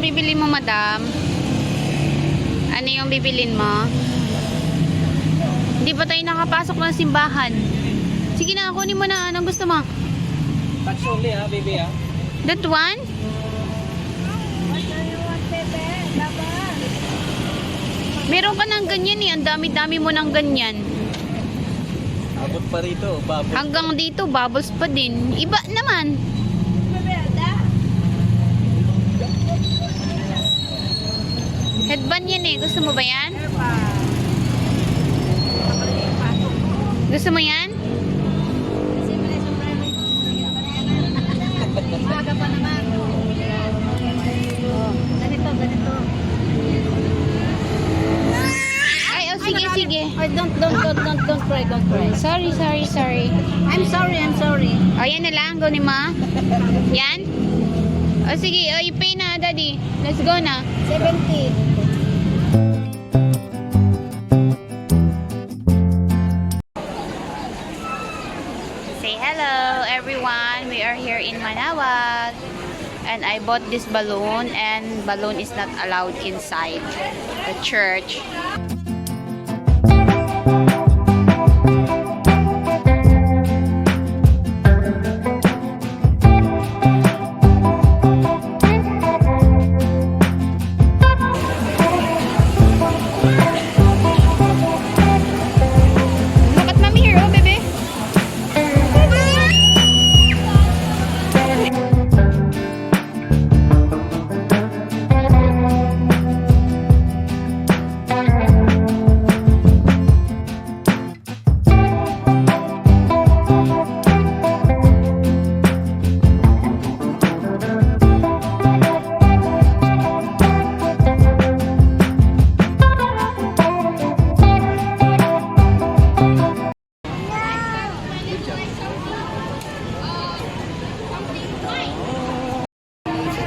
bibili mo, madam? Ano yung bibilin mo? Hindi pa tayo nakapasok ng simbahan. Sige na, kunin mo na. Anong gusto mo? That's only ha, baby ha. That one? Meron ka ng ganyan eh. Ang dami-dami mo ng ganyan. Abot pa rito, bubble. Hanggang dito, bubbles pa din. Iba naman. Headband yan eh. Gusto mo ba yan? Gusto mo yan? Maga pa naman. Ganito. Ay, oh, sige, sige. Ay, don't cry. Sorry. I'm sorry. O, yan na lang. Gawin mo. Yan? O, sige. O, i-pay na, daddy. Let's go na. 70. Say hello, everyone. We are here in Manaoag. And I bought this balloon. And balloon is not allowed inside the church.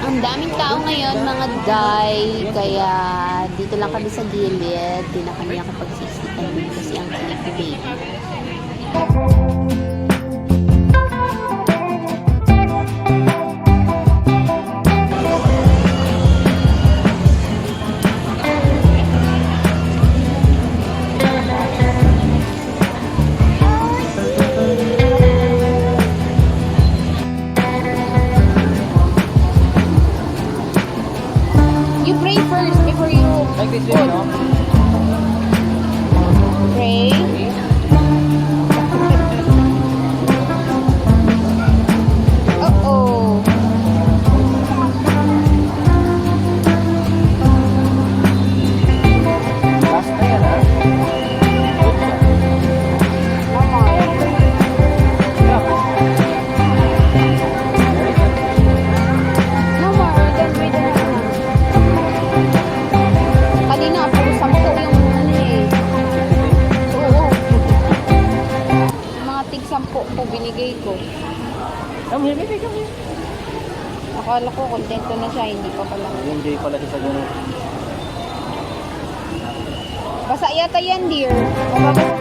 Ang daming tao ngayon, mga day, kaya dito lang kami sa gilid, di na kami nakapagsisitan kasi ang sleepy baby. You pray first before you Like this way, no? pray. Uh-oh. Last na yan ha. No more. Don't wait around. Kanina, puro 10 yung ano eh. Oo. Yung mga tig 10 po binigay ko. Come here, baby, come here. Akala ko kontento na siya, hindi pa pala. Hindi pala siya sa ganun. Basa yata yan, dear. Mababasa.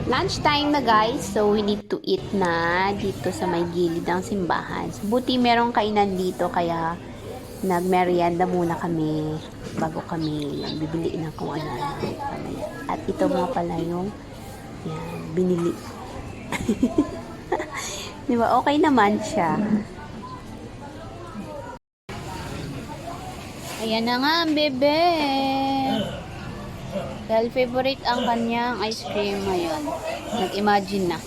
Lunchtime na guys, so we need to eat na dito sa may gilid ng simbahan. So, buti merong kainan dito kaya nagmerienda muna kami bago kami bibili ng kung ano. At ito mga pala yung yan, binili. Di ba? Okay naman siya. Ayan na nga ang bebe. Dahil favorite ang kanyang ice cream ngayon. Nag-imagine na.